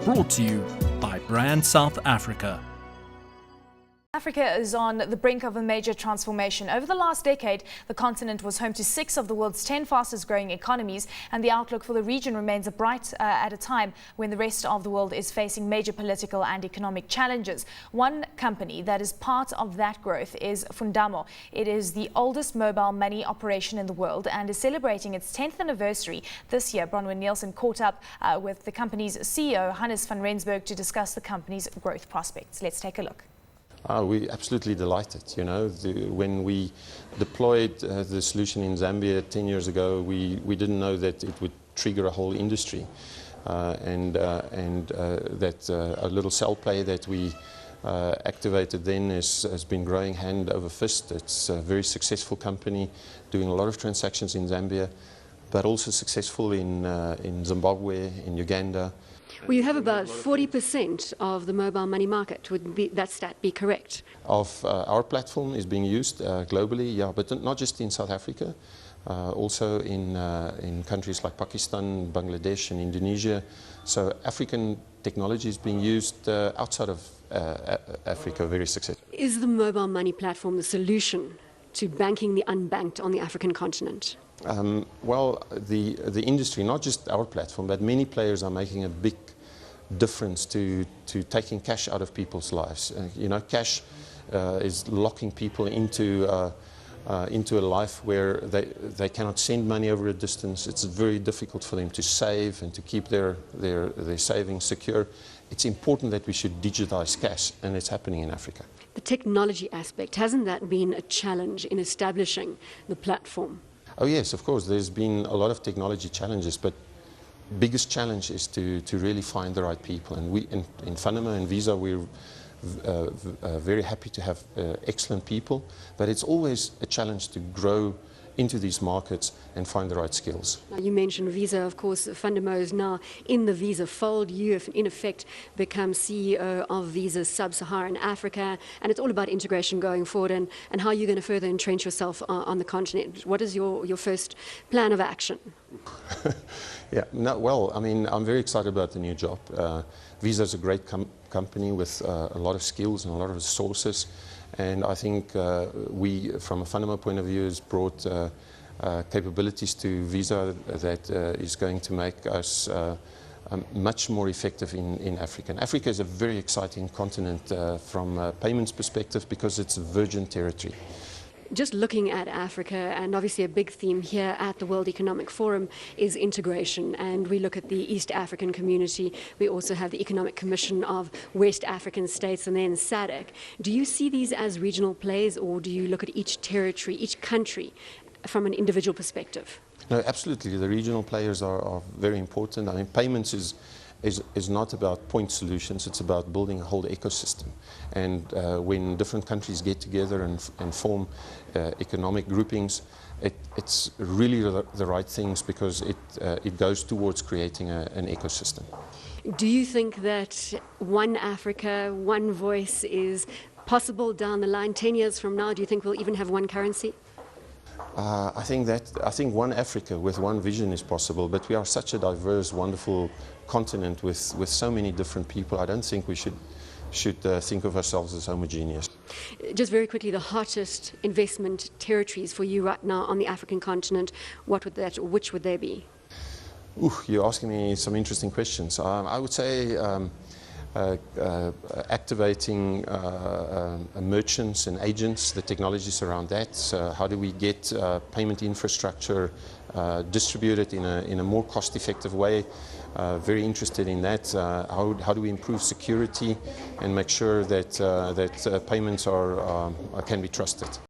Brought to you by Brand South Africa. Africa is on the brink of a major transformation. Over the last decade, the continent was home to 6 of the world's 10 fastest growing economies, and the outlook for the region remains bright at a time when the rest of the world is facing major political and economic challenges. One company that is part of that growth is Fundamo. It is the oldest mobile money operation in the world and is celebrating its 10th anniversary this year. Bronwyn Nielsen caught up with the company's CEO, Hannes van Rensburg, to discuss the company's growth prospects. Let's take a look. We're absolutely delighted. When we deployed the solution in Zambia 10 years ago, we didn't know that it would trigger a whole industry, and that a little cell play that we activated then has been growing hand over fist. It's a very successful company, doing a lot of transactions in Zambia, but also successful in Zimbabwe, in Uganda. Well, you have about 40% of the mobile money market. Would that stat be correct? Of our platform is being used globally, yeah, but not just in South Africa, also in countries like Pakistan, Bangladesh, and Indonesia. So African technology is being used outside of Africa very successfully. Is the mobile money platform the solution to banking the unbanked on the African continent? Well, the industry, not just our platform, but many players are making a big difference to taking cash out of people's lives. Cash is locking people into a life where they cannot send money over a distance. It's very difficult for them to save and to keep their savings secure. It's important that we should digitize cash, and it's happening in Africa. The technology aspect, hasn't that been a challenge in establishing the platform? Oh yes, of course. There's been a lot of technology challenges, but biggest challenge is to really find the right people. And we in Fundamo and Visa, we're very happy to have excellent people, but it's always a challenge to grow into these markets and find the right skills. Now, you mentioned Visa, of course. Fundamo is now in the Visa fold. You have, in effect, become CEO of Visa Sub-Saharan Africa, and it's all about integration going forward and how you're going to further entrench yourself on the continent. What is your first plan of action? I'm very excited about the new job. Visa is a great company with a lot of skills and a lot of resources. And I think we, from a Fundamo point of view, has brought capabilities to Visa that is going to make us much more effective in Africa. And Africa is a very exciting continent from a payments perspective because it's a virgin territory. Just looking at Africa, and obviously a big theme here at the World Economic Forum is integration, and we look at the East African community. We also have the Economic Commission of West African States and then SADC. Do you see these as regional plays, or do you look at each territory, each country from an individual perspective? No, absolutely. The regional players are very important. I mean, payments is not about point solutions, it's about building a whole ecosystem. And when different countries get together and form economic groupings, it's really the right things because it goes towards creating an ecosystem. Do you think that one Africa, one voice is possible down the line 10 years from now? Do you think we'll even have one currency? I think one Africa with one vision is possible, but we are such a diverse, wonderful continent with so many different people. I don't think we should think of ourselves as homogeneous. Just very quickly, the hottest investment territories for you right now on the African continent, which would they be? You're asking me some interesting questions. I would say activating merchants and agents, the technologies around that. How do we get payment infrastructure distributed in a more cost-effective way? Very interested in that. How do we improve security and make sure that payments can be trusted?